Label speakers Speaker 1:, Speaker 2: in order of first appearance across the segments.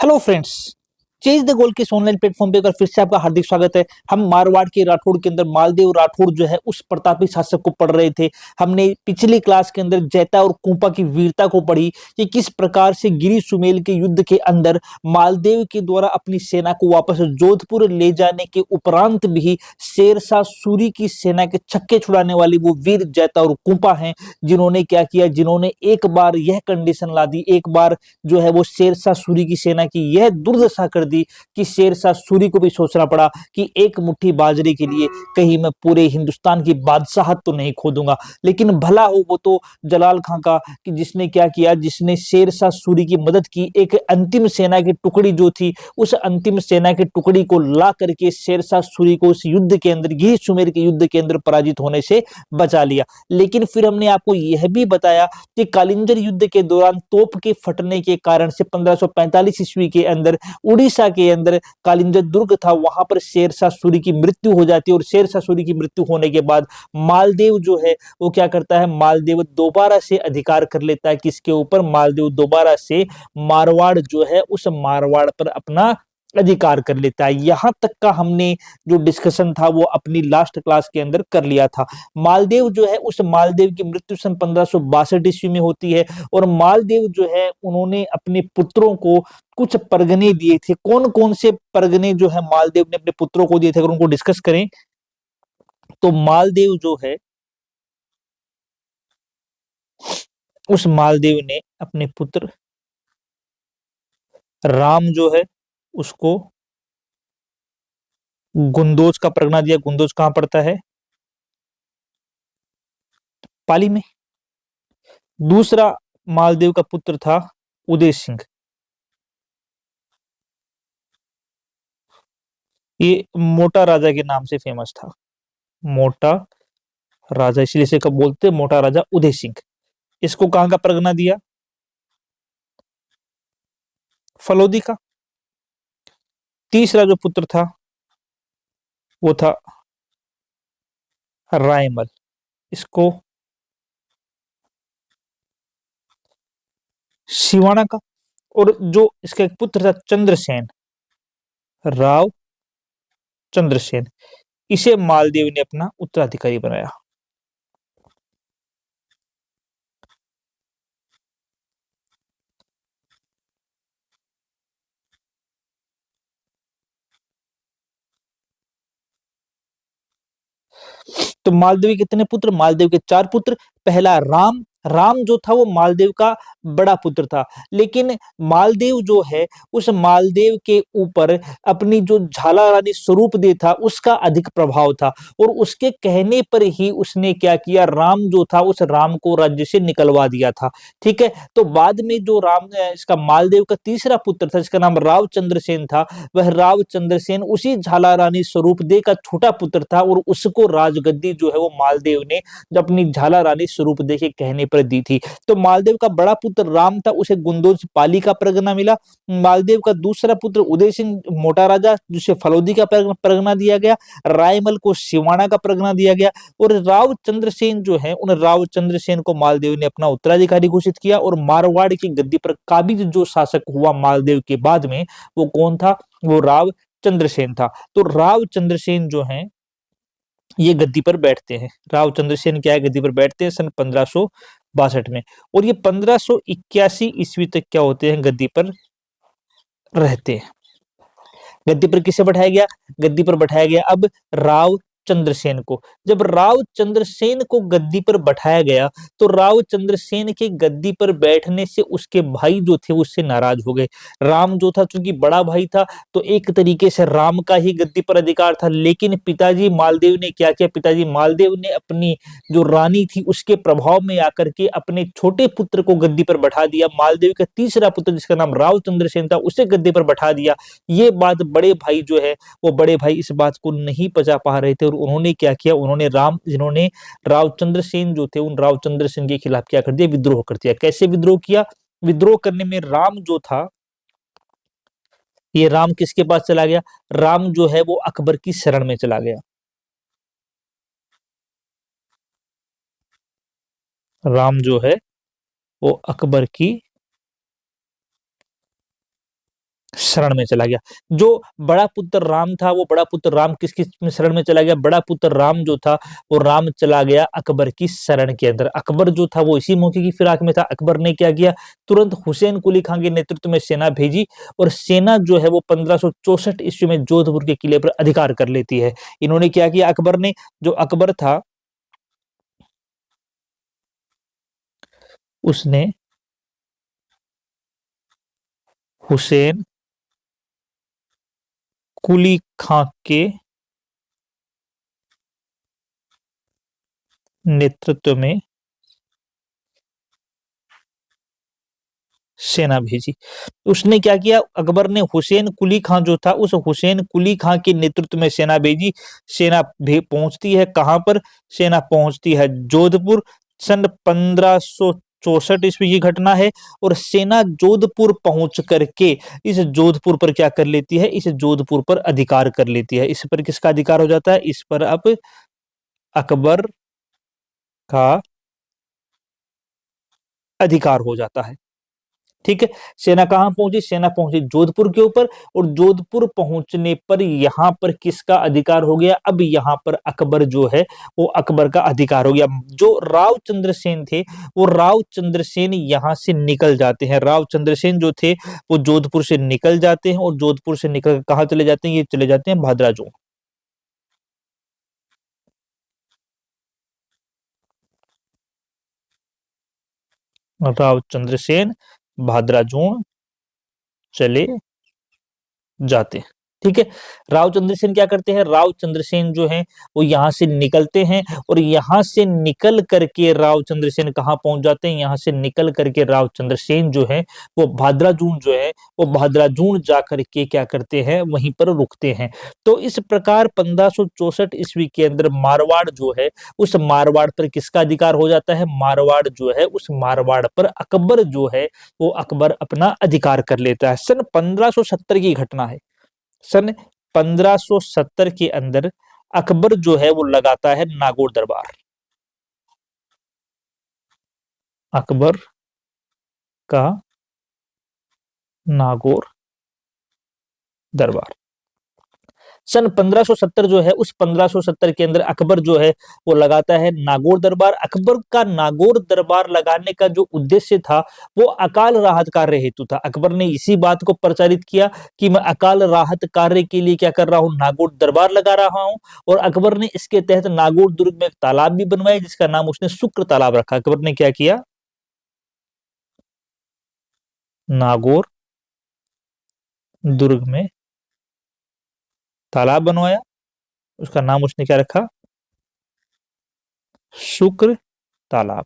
Speaker 1: Hello friends, chase the goal के इस online platform पे एक बार फिर से आपका हार्दिक स्वागत है। हम मारवाड़ के राठौड़ के अंदर मालदेव राठौड़ जो है उस प्रतापी शासक को पढ़ रहे थे। हमने पिछली क्लास के अंदर जैता और कुंपा की वीरता को पढ़ी कि किस प्रकार से गिरी सुमेल के युद्ध के अंदर मालदेव के द्वारा अपनी सेना को वापस जोधपुर ले जाने के उपरांत भी शेरशाह सूरी की सेना के छक्के छुड़ाने वाली वो वीर जैता और कुंपा हैं, जिन्होंने क्या किया, जिन्होंने एक बार यह कंडीशन ला दी, एक बार जो है वो शेरशाह सूरी की सेना की यह दुर्दशा कर दी कि शेरशाह सूरी को भी सोचना पड़ा कि एक मुट्ठी बाजरे के लिए कहीं मैं पूरे हिंदुस्तान की बादशाहत तो नहीं खो दूंगा। लेकिन भला हो वो तो जलाल खां का कि जिसने क्या किया, जिसने शेरशाह सूरी की मदद की। एक अंतिम सेना की टुकड़ी जो थी, उस अंतिम सेना की टुकड़ी को ला करके शेरशाह सूरी को उस युद्ध के अंदर, गिर सुमेर के युद्ध के अंदर पराजित होने से बचा लिया। लेकिन फिर हमने आपको यह भी बताया कि कालिंजर युद्ध के दौरान तोप के फटने के कारण से 1545 ईस्वी के अंदर उड़ीसा के अंदर कालिंजर दुर्ग था, वहां पर शेरशाह सूरी की मृत्यु हो जाती है। और शेरशाह सूरी की मृत्यु होने के बाद मालदेव जो है वो क्या करता है, मालदेव दोबारा से अधिकार कर लेता है। किसके ऊपर? मालदेव दोबारा से मारवाड़ जो है उस मारवाड़ पर अपना अधिकार कर लेता है। यहां तक का हमने जो डिस्कशन था वो अपनी लास्ट क्लास के अंदर कर लिया था। मालदेव जो है, उस मालदेव की मृत्यु सन 1562 ईस्वी में होती है। और मालदेव जो है उन्होंने अपने पुत्रों को कुछ परगने दिए थे। कौन कौन से परगने जो है मालदेव ने अपने पुत्रों को दिए थे, अगर उनको डिस्कस करें तो मालदेव जो है, उस मालदेव ने अपने पुत्र राम जो है उसको गुंदोज का परगना दिया। गुंदोज कहां पड़ता है? पाली में। दूसरा मालदेव का पुत्र था उदय सिंह। ये मोटा राजा के नाम से फेमस था, मोटा राजा, इसलिए से कब बोलते मोटा राजा उदय सिंह। इसको कहां का परगना दिया? फलोदी का। तीसरा जो पुत्र था वो था रायमल, इसको सिवाना का। और जो इसका एक पुत्र था चंद्रसेन, राव चंद्रसेन, इसे मालदेव ने अपना उत्तराधिकारी बनाया। तो मालदेव के कितने पुत्र? मालदेव के 4 पुत्र। पहला राम, राम जो था वो मालदेव का बड़ा पुत्र था। लेकिन मालदेव जो है उस मालदेव के ऊपर अपनी जो झाला रानी स्वरूप दे था उसका अधिक प्रभाव था। और उसके कहने पर ही उसने क्या किया, राम जो था उस राम को राज्य से निकलवा दिया था। ठीक है। तो बाद में जो राम, इसका मालदेव का तीसरा पुत्र था जिसका नाम राव चंद्रसेन था, वह राव चंद्रसेन उसी झाला रानी स्वरूप दे का छोटा पुत्र था। और उसको राजगद्दी जो है वो मालदेव ने अपनी झाला रानी स्वरूप दे के कहने पर दी थी। तो मालदेव का बड़ा पुत्र राम था, उसे गुंदोज पाली का परगना मिला। मालदेव का दूसरा पुत्र उदय सिंह मोटा राजा, जिसे फलोदी का परगना दिया गया। रायमल को सिवाना का परगना दिया गया। और राव चंद्रसेन जो है, उन राव चंद्रसेन को मालदेव ने अपना उत्तराधिकारी घोषित किया। और मारवाड़ की गद्दी पर काबिज जो शासक हुआ मालदेव के बाद में, वो कौन था? वो राव चंद्रसेन था। तो राव चंद्रसेन जो है ये गद्दी पर बैठते हैं। राव चंद्रसेन क्या है, गद्दी पर बैठते हैं सन 1562 में। और ये 1581 ईस्वी तक क्या होते हैं, गद्दी पर रहते हैं। गद्दी पर किसे बैठाया गया? गद्दी पर बैठाया गया अब राव चंद्रसेन को। जब राव चंद्रसेन को गद्दी पर बैठाया गया तो राव चंद्रसेन के गद्दी पर बैठने से उसके भाई जो थे उससे नाराज हो गए। राम जो था चूंकि बड़ा भाई था तो एक तरीके से राम का ही गद्दी पर अधिकार था। लेकिन पिताजी मालदेव ने क्या किया, पिताजी मालदेव ने अपनी जो रानी थी उसके प्रभाव में आकर के अपने छोटे पुत्र को गद्दी पर बैठा दिया। मालदेव का तीसरा पुत्र जिसका नाम राव चंद्रसेन था उसे गद्दी पर बैठा दिया। ये बात बड़े भाई जो है, वो बड़े भाई इस बात को नहीं पचा पा रहे थे। और उन्होंने क्या किया, उन्होंने जिन्होंने राव चंद्रसेन जो थे, उन राव चंद्रसेन के खिलाफ क्या कर दिया, विद्रोह कर दिया। कैसे विद्रोह किया? विद्रोह करने में राम जो था, ये राम किसके पास चला गया? राम जो है वो अकबर की शरण में चला गया। राम जो है वो अकबर की शरण में चला गया। जो बड़ा पुत्र राम था, वो बड़ा पुत्र राम किसकी शरण में चला गया? बड़ा पुत्र राम जो था वो राम चला गया अकबर की शरण के अंदर। अकबर जो था वो इसी मौके की फिराक में था। अकबर ने क्या किया? तुरंत हुसैन कुली खान के नेतृत्व में सेना भेजी और सेना जो है वो 1564 ईस्वी में जोधपुर के किले पर अधिकार कर लेती है। इन्होंने क्या किया? अकबर ने, जो अकबर था उसने हुसैन कुली खां के नेतृत्व में सेना भेजी। उसने क्या किया? अकबर ने हुसैन कुली खां जो था, उस हुसैन कुली खां के नेतृत्व में सेना भेजी। सेना पहुंचती है कहां पर? सेना पहुंचती है जोधपुर। सन 1564 ईस्वी की घटना है। और सेना जोधपुर पहुंच करके इस जोधपुर पर क्या कर लेती है? इस जोधपुर पर अधिकार कर लेती है। इस पर किसका अधिकार हो जाता है? इस पर अब अकबर का अधिकार हो जाता है। ठीक है। सेना कहां पहुंची? सेना पहुंची जोधपुर के ऊपर। और जोधपुर पहुंचने पर यहां पर किसका अधिकार हो गया? अब यहां पर अकबर जो है वो अकबर का अधिकार हो गया। जो राव चंद्रसेन थे वो राव चंद्रसेन यहां से निकल जाते हैं। राव चंद्रसेन जो थे वो जोधपुर से निकल जाते हैं और जोधपुर से निकल कहां चले जाते हैं? ये चले जाते हैं भादराजू। राव चंद्रसेन भादराजून चले जाते हैं। ठीक है। राव चंद्रसेन क्या करते हैं? राव चंद्रसेन जो है वो यहां से निकलते हैं और यहां से निकल करके राव चंद्रसेन कहां पहुंच जाते हैं? यहां से निकल करके राव चंद्रसेन जो है वो भादराजून जो है वो भादराजून जाकर के क्या करते हैं? वहीं पर रुकते हैं। तो इस प्रकार 1564 ईस्वी के अंदर मारवाड़ जो है, उस मारवाड़ पर किसका अधिकार हो जाता है? मारवाड़ जो है, उस मारवाड़ पर अकबर जो है वो अकबर अपना अधिकार कर लेता है। सन 1570 की घटना है। सन 1570 के अंदर अकबर जो है वो लगाता है नागौर दरबार। अकबर का नागौर दरबार सन 1570 जो है, उस 1570 के अंदर अकबर जो है वो लगाता है नागौर दरबार। अकबर का नागौर दरबार लगाने का जो उद्देश्य था वो अकाल राहत कार्य हेतु था। अकबर ने इसी बात को प्रचारित किया कि मैं अकाल राहत कार्य के लिए क्या कर रहा हूँ? नागौर दरबार लगा रहा हूँ। और अकबर ने इसके तहत नागौर दुर्ग में एक तालाब भी बनवाया जिसका नाम उसने शुक्र तालाब रखा। अकबर ने क्या किया? नागौर दुर्ग में तालाब बनवाया, उसका नाम उसने क्या रखा? शुक्र तालाब।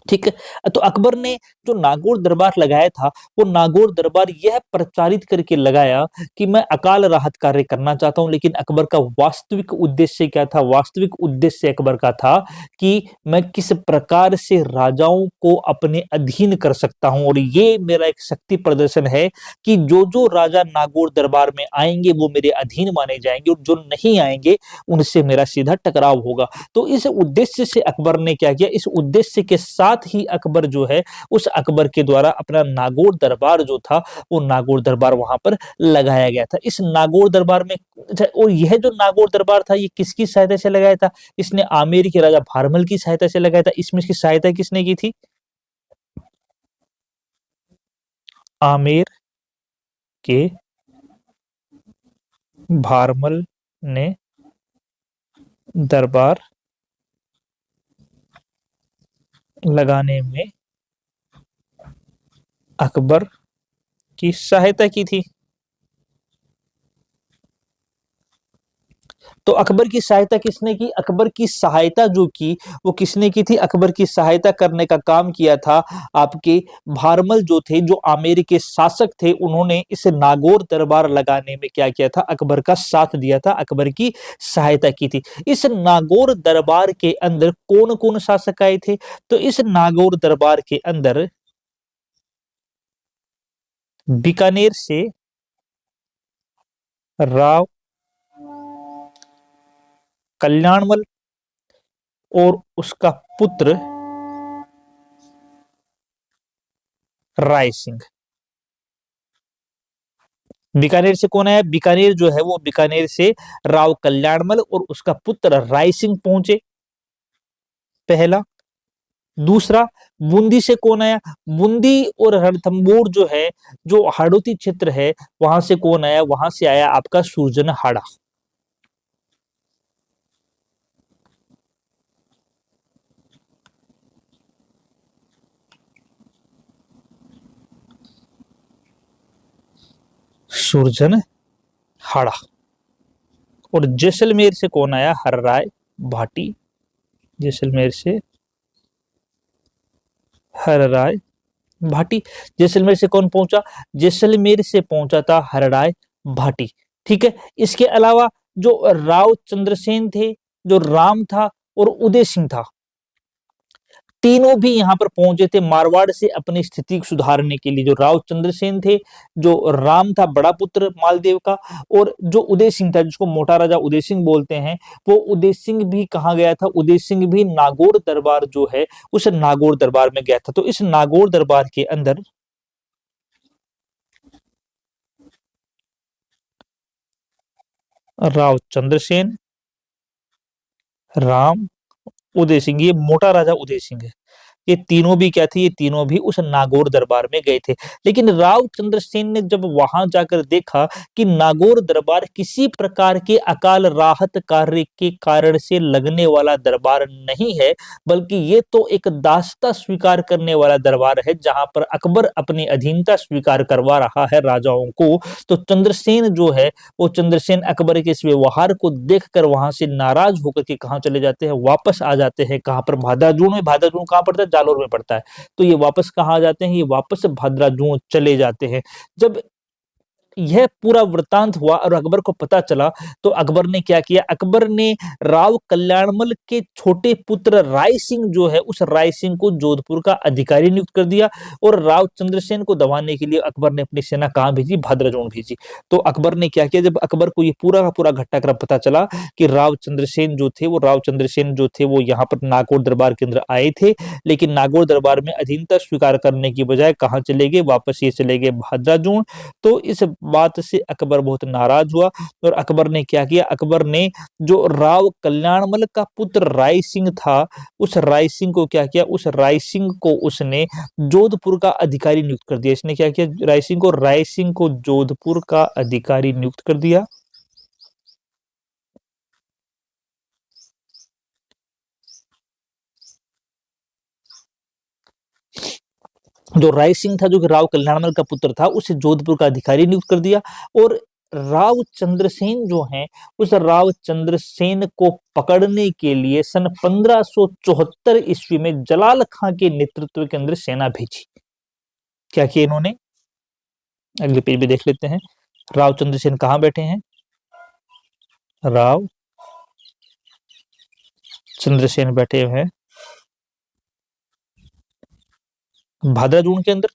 Speaker 1: ठीक है। तो अकबर ने जो नागौर दरबार लगाया था वो नागौर दरबार यह प्रचारित करके लगाया कि मैं अकाल राहत कार्य करना चाहता हूं। लेकिन अकबर का वास्तविक उद्देश्य क्या था? वास्तविक उद्देश्य अकबर का था कि मैं किस प्रकार से राजाओं को अपने अधीन कर सकता हूं। और ये मेरा एक शक्ति प्रदर्शन है कि जो जो राजा नागौर दरबार में आएंगे वो मेरे अधीन माने जाएंगे और जो नहीं आएंगे उनसे मेरा सीधा टकराव होगा। तो इस उद्देश्य से अकबर ने क्या किया? इस उद्देश्य के साथ ही अकबर जो है उस अकबर के द्वारा अपना नागौर दरबार जो था वो नागौर दरबार वहां पर लगाया गया था। इस नागौर दरबार में और यह जो नागौर दरबार था ये किसकी सहायता से लगाया था? इसने आमेर के राजा भारमल की सहायता से लगाया था। इसमें इसकी सहायता किसने की थी? आमेर के भारमल ने दरबार लगाने में अकबर की सहायता की थी। तो अकबर की सहायता किसने की? अकबर की सहायता जो की वो किसने की थी? अकबर की सहायता करने का काम किया था आपके भारमल जो थे, जो आमेर के शासक थे। उन्होंने इस नागौर दरबार लगाने में क्या किया था? अकबर का साथ दिया था, अकबर की सहायता की थी। इस नागौर दरबार के अंदर कौन कौन शासक आए थे? तो इस नागौर दरबार के अंदर बीकानेर से राव कल्याणमल और उसका पुत्र राय सिंह, बीकानेर से कौन आया? बीकानेर जो है वो बीकानेर से राव कल्याणमल और उसका पुत्र राय सिंह पहुंचे, पहला। दूसरा, बूंदी से कौन आया? बूंदी और रणथंभौर जो है, जो हाड़ौती क्षेत्र है, वहां से कौन आया? वहां से आया आपका सूरजनहाड़ा। सूरजनहाड़ा। और जैसलमेर से कौन आया? हर्राय भाटी। जैसलमेर से हर्राय भाटी। जैसलमेर से कौन पहुंचा? जैसलमेर से पहुंचा था हरराय भाटी। ठीक है। इसके अलावा जो राव चंद्रसेन थे, जो राम था और उदय सिंह था, तीनों भी यहाँ पर पहुंचे थे मारवाड़ से अपनी स्थिति को सुधारने के लिए। जो राव चंद्रसेन थे, जो राम था बड़ा पुत्र मालदेव का, और जो उदय सिंह था जिसको मोटा राजा उदय सिंह बोलते हैं, वो उदय सिंह भी कहाँ गया था? उदय सिंह भी नागौर दरबार जो है उस नागौर दरबार में गया था। तो इस नागौर दरबार के अंदर राव चंद्रसेन, राम, उदय सिंह, ये मोटा राजा उदय सिंह है, ये तीनों भी क्या थे? ये तीनों भी उस नागौर दरबार में गए थे। लेकिन राव चंद्रसेन ने जब वहां जाकर देखा कि नागौर दरबार किसी प्रकार के अकाल राहत कार्य के कारण से लगने वाला दरबार नहीं है, बल्कि ये तो एक दासता स्वीकार करने वाला दरबार है जहां पर अकबर अपनी अधीनता स्वीकार करवा रहा है राजाओं को, तो चंद्रसेन जो है वो चंद्रसेन अकबर के इस व्यवहार को देखकर वहां से नाराज होकर के कहां चले जाते हैं? वापस आ जाते हैं। कहां पर? भादराजून में। भादराजून कहां पड़ता है? जालोर में पड़ता है। तो ये वापस कहां आ जाते हैं? ये वापस भादराजून चले जाते हैं। जब यह पूरा वृतांत हुआ और अकबर को पता चला, तो अकबर ने क्या किया? अकबर ने राव कल्याणमल के छोटे पुत्र राय सिंह जो है, उस राय सिंह को जोधपुर का अधिकारी नियुक्त कर दिया, और राव चंद्रसेन को दबाने के लिए अकबर ने अपनी सेना कहां भेजी? भाद्राजून भेजी। तो अकबर ने क्या किया? जब अकबर को ये पूरा का पूरा घटनाक्रम पता चला कि राव चंद्रसेन जो थे, वो राव चंद्रसेन जो थे वो यहाँ पर नागौर दरबार के अंदर आए थे, लेकिन नागौर दरबार में अधीनता स्वीकार करने की बजाय कहाँ चले गए? वापस ये चले गए भाद्राजून। तो इस बात से अकबर बहुत नाराज हुआ, और अकबर ने क्या किया? अकबर ने जो राव कल्याणमल का पुत्र राय सिंह था, उस राय सिंह को क्या किया? उस राय सिंह को उसने जोधपुर का अधिकारी नियुक्त कर दिया। इसने क्या किया? राय सिंह को जोधपुर का अधिकारी नियुक्त कर दिया। जो राय सिंह था, जो कि राव कल्याणमल का पुत्र था, उसे जोधपुर का अधिकारी नियुक्त कर दिया। और राव चंद्रसेन जो हैं, उस राव चंद्रसेन को पकड़ने के लिए सन 1574 ईस्वी में जलाल खां के नेतृत्व के अंदर सेना भेजी। क्या किया इन्होंने? अगले पेज भी देख लेते हैं। राव चंद्रसेन कहाँ बैठे हैं? राव चंद्रसेन बैठे हुए हैं भाद्राजून के अंदर।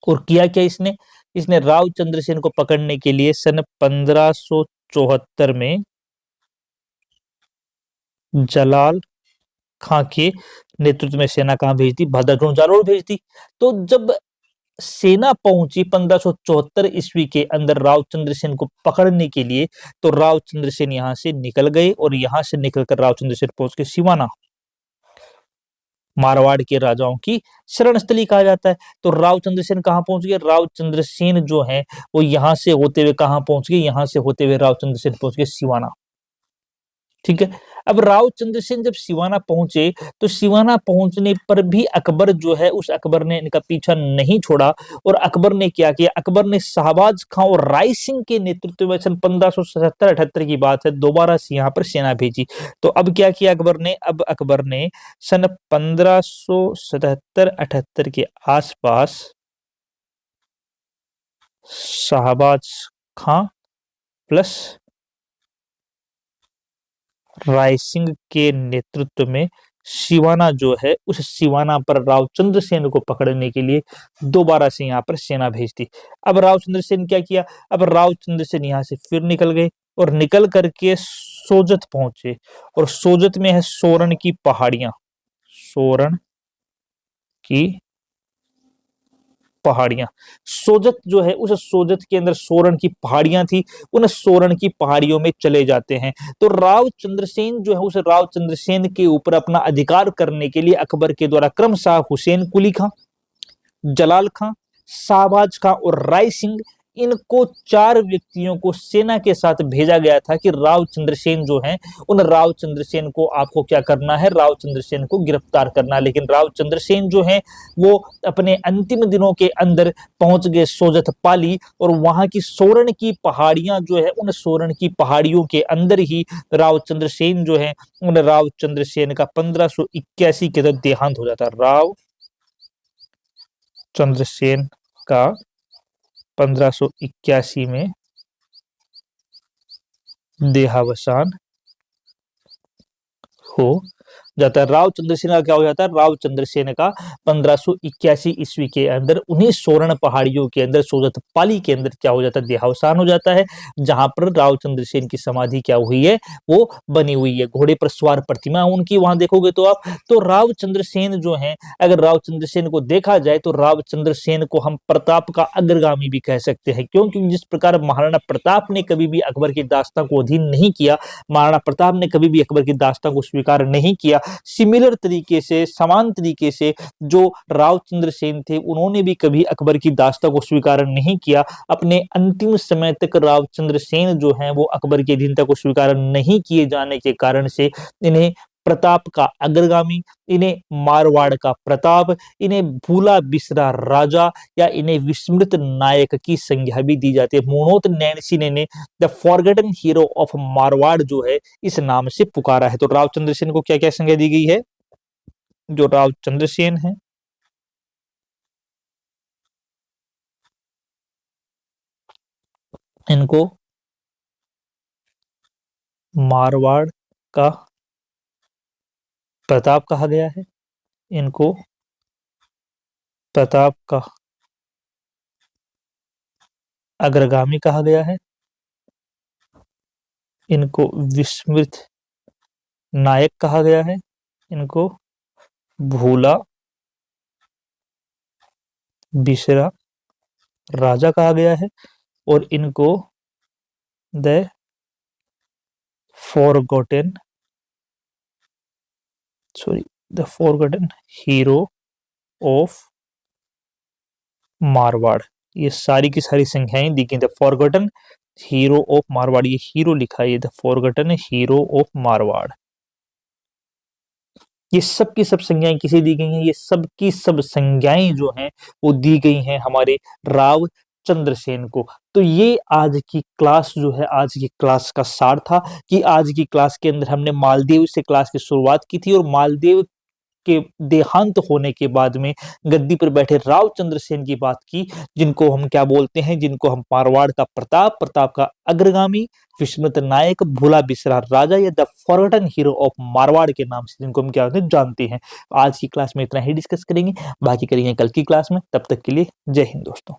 Speaker 1: और किया क्या इसने? इसने राव चंद्रसेन को पकड़ने के लिए सन 1574 में जलाल खां के नेतृत्व में सेना कहां भेज दी? भाद्राजून जालोर भेज दी। तो जब सेना पहुंची 1574 ईस्वी के अंदर राव चंद्रसेन को पकड़ने के लिए, तो राव चंद्रसेन यहां से निकल गए, और यहां से निकलकर राव चंद्रसेन पहुंच के सिवाना, मारवाड़ के राजाओं की शरण स्थली कहा जाता है। तो राव चंद्रसेन कहां पहुंच गए? राव चंद्रसेन जो है वो यहां से होते हुए कहां पहुंच गए? यहां से होते हुए राव चंद्रसेन पहुंच गए सिवाना। ठीक है। अब राव चंद्रसेन जब सिवाना पहुंचे, तो सिवाना पहुंचने पर भी अकबर जो है, उस अकबर ने इनका पीछा नहीं छोड़ा, और अकबर ने क्या किया? अकबर ने शाहबाज खां और राय सिंह के नेतृत्व में सन 1577-78 की बात है, दोबारा से यहाँ पर सेना भेजी। तो अब क्या किया अकबर ने? अब अकबर ने सन 1577-78 के आसपास शाहबाज खां प्लस राय सिंह के नेतृत्व में सिवाना जो है, उस सिवाना पर राव चंद्रसेन को पकड़ने के लिए दोबारा से यहाँ पर सेना भेज दी। अब राव चंद्रसेन क्या किया? अब राव चंद्रसेन यहाँ से फिर निकल गए, और निकल करके सोजत पहुंचे, और सोजत में है सोरण की पहाड़ियां। सोरण की पहाड़ियां। सोजत जो है, उस सोजत के अंदर सोरण की पहाड़ियां थी, उन सोरण की पहाड़ियों में चले जाते हैं। तो राव चंद्रसेन जो है, उस राव चंद्रसेन के ऊपर अपना अधिकार करने के लिए अकबर के द्वारा क्रमशः हुसैन कुली खां, जलाल खां, शाहबाज खां और राय सिंह, इनको 4 व्यक्तियों को सेना के साथ भेजा गया था कि राव चंद्रसेन जो हैं, उन राव चंद्रसेन को आपको क्या करना है, राव चंद्रसेन को गिरफ्तार करना। लेकिन राव चंद्रसेन जो हैं, वो अपने अंतिम दिनों के अंदर पहुंच गए सोजत पाली, और वहां की सोरण की पहाड़ियां जो है, उन सोरण की पहाड़ियों के अंदर ही राव चंद्रसेन जो है, उन राव चंद्रसेन का 1581 के तहत देहांत हो जाता है। राव चंद्रसेन का 1581 में देहावसान हो जाता है। राव चंद्रसेन का क्या हो जाता है, राव चंद्रसेन का 1581 ईस्वी के अंदर उन्हीं सोरण पहाड़ियों के अंदर सोजत पाली के अंदर क्या हो जाता है, देहावसान हो जाता है, जहां पर राव चंद्रसेन की समाधि क्या हुई है, वो बनी हुई है। घोड़े पर सवार प्रतिमा उनकी वहां देखोगे तो आप, तो राव चंद्रसेन जो है, अगर राव चंद्रसेन को देखा जाए तो राव चंद्रसेन को हम प्रताप का अग्रगामी भी कह सकते हैं। क्यों? क्योंकि जिस प्रकार महाराणा प्रताप ने कभी भी अकबर की दास्तां को अधीन नहीं किया, महाराणा प्रताप ने कभी भी अकबर की दास्तां को स्वीकार नहीं किया, सिमिलर तरीके से, समान तरीके से जो राव चंद्रसेन थे, उन्होंने भी कभी अकबर की दास्तां को स्वीकार नहीं किया। अपने अंतिम समय तक राव चंद्रसेन जो हैं, वो अकबर की अधीनता को स्वीकार नहीं किए जाने के कारण से इन्हें प्रताप का अग्रगामी, इन्हें मारवाड़ का प्रताप, इन्हें भूला बिसरा राजा या इन्हें विस्मृत नायक की संज्ञा भी दी जाती है। मुनोत नैनसी ने the forgotten hero of Marwar जो है, इस नाम से पुकारा है। तो राव चंद्रसेन को क्या क्या संज्ञा दी गई है? जो राव चंद्रसेन है, इनको मारवाड़ का प्रताप कहा गया है, इनको प्रताप का अग्रगामी कहा गया है, इनको विस्मृत नायक कहा गया है, इनको भूला बिसरा राजा कहा गया है, और इनको the forgotten hero of Marwar, ये सारी की सारी संख्याएं दी गई। The forgotten hero of Marwar, ये हीरो लिखा है, the forgotten hero of Marwar. ये सब की सब संज्ञाएं किसे दी गई हैं? ये सब की सब संज्ञाएं जो हैं, वो दी गई हैं हमारे राव चंद्रसेन को। तो ये आज की क्लास जो है, आज की क्लास का सार था कि आज की क्लास के अंदर हमने मालदेव से क्लास की शुरुआत की थी, और मालदेव के देहांत होने के बाद में गद्दी पर बैठे राव चंद्रसेन की बात की, जिनको हम क्या बोलते हैं, जिनको हम मारवाड़ का प्रताप, प्रताप का अग्रगामी, विस्मृत नायक, भूला बिसरा राजा या the forgotten hero of Marwar के नाम से जिनको हम क्या जानते हैं। आज की क्लास में इतना ही डिस्कस करेंगे, बाकी करेंगे कल की क्लास में। तब तक के लिए जय हिंद दोस्तों।